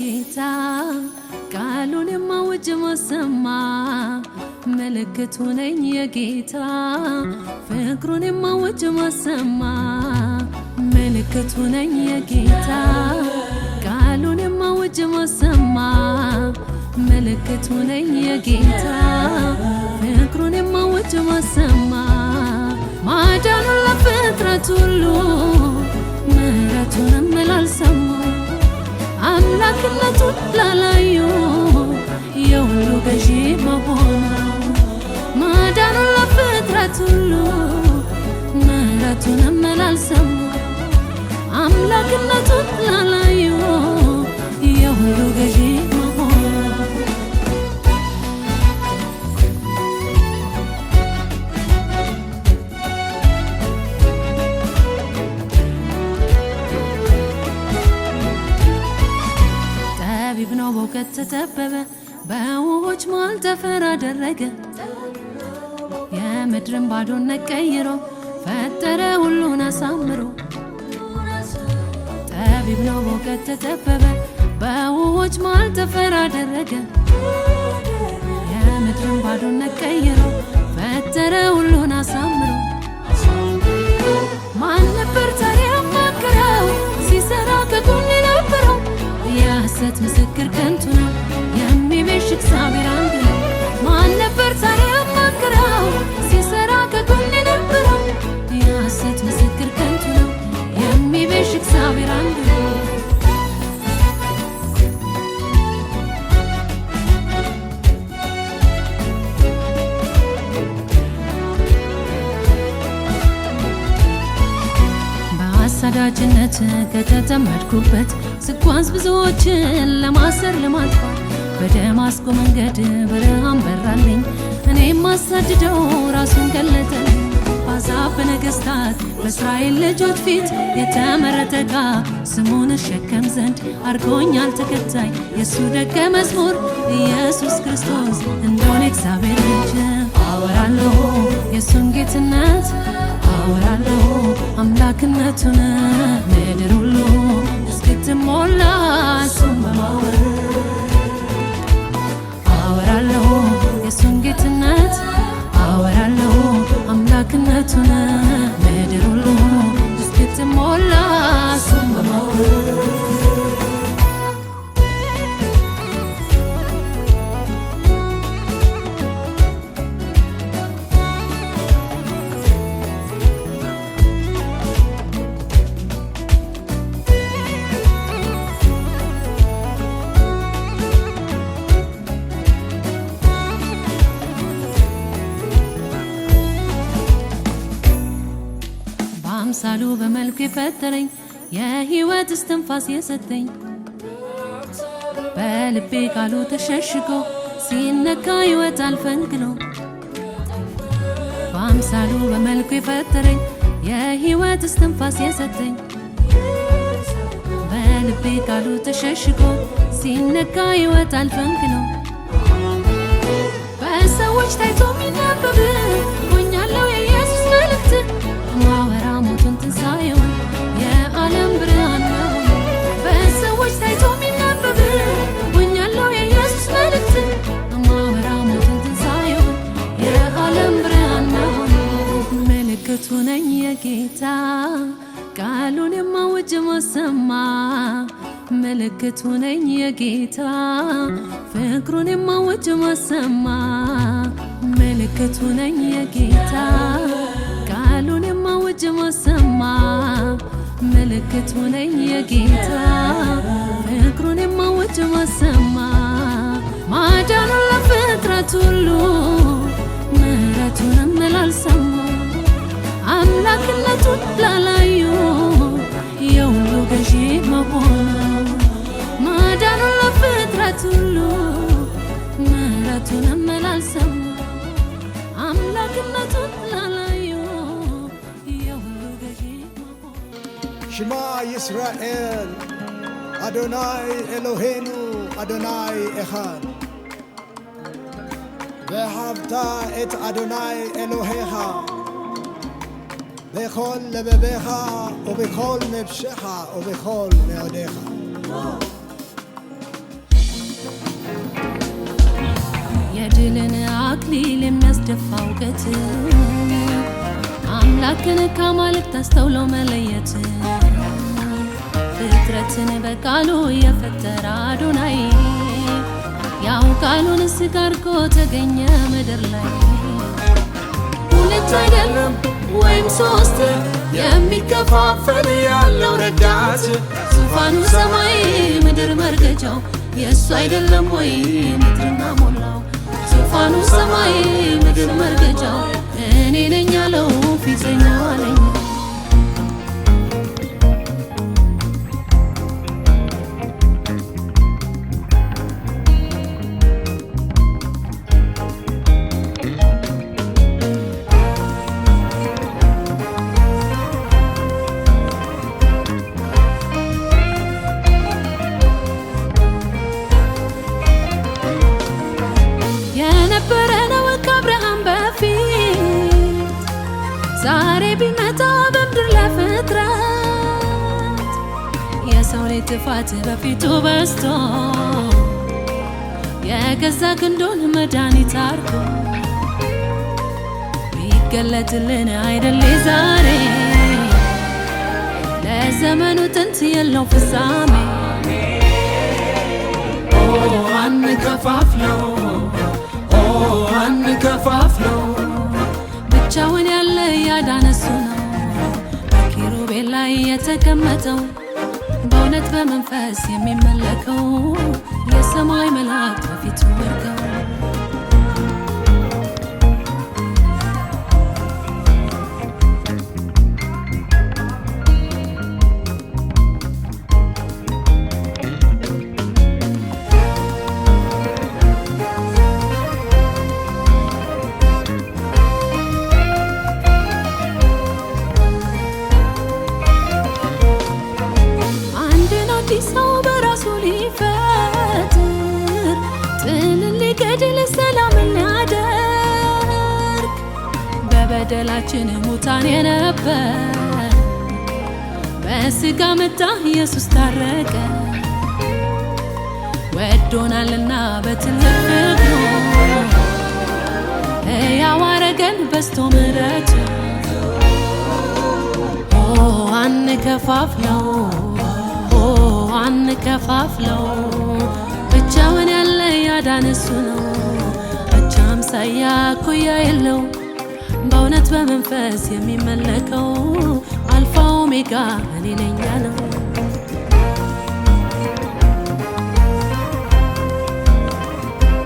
የጌታ ቃሉን የማውጅ ማሰማ ምልክቱ ነኝ የጌታ ፍቅሩን የማውጅ ማሰማ ምልክቱ ነኝ የጌታ ቃሉን የማውጅ ማሰማ ምልክቱ ነኝ የጌታ ፍቅሩን የማውጅ ማሰማ ማዳኑን ለፍጥረት ሁሉ ምሕረቱንም ላልሰሙ አምላክነቱን ላላዩ የሁሉ ገዢ መሆኑ ማዳኑን ለፍጥረት ሁሉ ምሕረቱንም ላልሰሙ አምላክነቱን ላላዩ የሁሉ ገዢ መሆኑ ጠቢብ ነው በእውቀት ተጠበበ በውኆች መሃል ጠፈር አደረገ የምድርን ባዶነት ቀይሮ ፈጠረ ሁሉን አሳምሮ ጠቢብ ነው በእውቀት ተጠበበ በውኆች መሃል ጠፈር አደረገ የምድርን ባዶነት ቀይሮ ፈጠረ ሁሉን አሳምሮ ማን ነበር ታዲያ ያማከረው ሲሰራ ከጎኑ የነበረው የሐሰት ምስክር ከንቱ ነው የሚቤዥ እግዚአብሔር አንድ ነው ማን ነበር ታዲያ ያማከረው ሲሰራ ከጎኑ የነበረው የሐሰት ምስክር ከንቱ ነው የሚቤዥ እግዚአብሔር አንድ ነው በአሳዳጅነት ከተጠመድኩበት ስጓዝ ብዙዎችን ለማሰር ለማጥፋት በደማስቆ መንገድ ብርሃን በራልኝ እኔም ማሳድደው ራሱን ገለጠልኝ በአሕዛብ በነገሥታት በእስራኤል ልጆች ፊት የተመረጠ ዕቃ ስሙን እሸከም ዘንድ አድርጎኛል ተከታይ የእሱ ደቀ መዝሙር ኢየሱስ ክርስቶስ እንደሆነ እግዚአብሔር ልጅ አወራለሁ የእሱን ጌትነት አወራለሁ አምላክነቱን ምድር ሁሉ እስክትሞላ እሱን በማወር አወራለሁ የእሱን ጌትነት አወራለሁ አምላክነቱን ምድር ሁሉ እስክትሞላ እሱን በማወር በአምሳሉ በመልኩ የፈጠረኝ የሕይወት እስትንፋስ የሰጠኝ በልቤ ቃሉ ተሸሽጎ ሲነካ ይወጣል ፈንቅሎ በአምሳሉ በመልኩ የፈጠረኝ የሕይወት እስትንፋስ የሰጠኝ በልቤ ቃሉ ተሸሽጎ ሲነካ ይወጣል ፈንቅሎ በሰዎች ታይቶ የሚነበብ ሆኛለሁ የኢየሱስ መልእክት ማወራ ሞቱን ትንሣኤውን የዓለም ብርሃን ነው በሰዎች ታይቶ የሚነበብ ሆኛለሁ የኢየሱስ መልእክት ማወራ ሞቱን ትንሣኤውን የዓለም ብርሃን ነው ምልክቱ ነኝ የጌታ ቃሉን የማውጅ ማሰማ ምልክቱ ነኝ የጌታ ፍቅሩን የማውጅ ማሰማ ምልክቱ ነኝ የጌታ ቃሉን የማውጅ ማሰማ ምልክቱ ነኝ የጌታ ፍቅሩን የማውጅ ማሰማ ማዳኑን ለፍጥረት ሁሉ ምሕረቱንም ላልሰሙ አምላክነቱን ላላዩ የሁሉ ገዢ መሆኑ ማዳኑን ለፍጥረት ሁሉ ምሕረቱንም ላልሰሙ አምላክነቱን ላላዩ שמע ישראל, אדוני אלוהינו, אדוני אחד. ואהבת את אדוני אלוהיך בכל לבביך ובכל נפשך ובכל מאודיך. የድልን አክሊል የሚያስደፋ እውቀት አምላክን ከአማልክት አስተውሎ መለየት ፍጥረትን በቃሉ የፈጠረ አዶናይ ያው ቃሉን ሥጋ አድርጎ ተገኘ ምድር ላይ ሁለት አይደለም ወይም ሶስት የሚከፋፈል ያለው ረዳት ዙፋኑ ሰማይ ምድር መርገጫው የእሱ አይደለም ወይ ምድርና ሞላው ዙፋኑ ሰማይ ምድር መርገጫው እኔ ነኝ ያለው ፊተኛው አለኝ የነበረ ነው ከአብርሃም በፊት ዛሬ ቢመጣ በምድር ለፍጥረት የሰው ልጅ ጥፋት በፊቱ በዝቶ የገዛ ክንዱን መድኃኒት አድርጎ ቢገለጥልን አይደል ዛሬ ለዘመኑ ጥንት የለው ፍጻሜ አንከፋፍለው አንከፋፍለው ብቻውን ያለ ያዳነሱ ነው በኪሩቤል ላይ የተቀመጠው በእውነት በመንፈስ የሚመለከው የሰማይ መላእክት በፊቱ ወድቀው ሰው በራሱ ሊፈጥር ጥልን ሊገድል ሰላምን ሊያደርግ በበደላችን ሙታን የነበር በሥጋ መጣ ኢየሱስ ታረቀ ወዶናልና በትልቅ ፍቅሩ ሕያው አረገን በስቶ ምሕረቱ አንከፋፍለው አንከፋፍለው ብቻውን ያለ ያዳነሱ ነው ብቻ አምሳያ እኩያ የለው በእውነት በመንፈስ የሚመለከው አልፋ ኦሜጋ እኔ ነኝ ያለው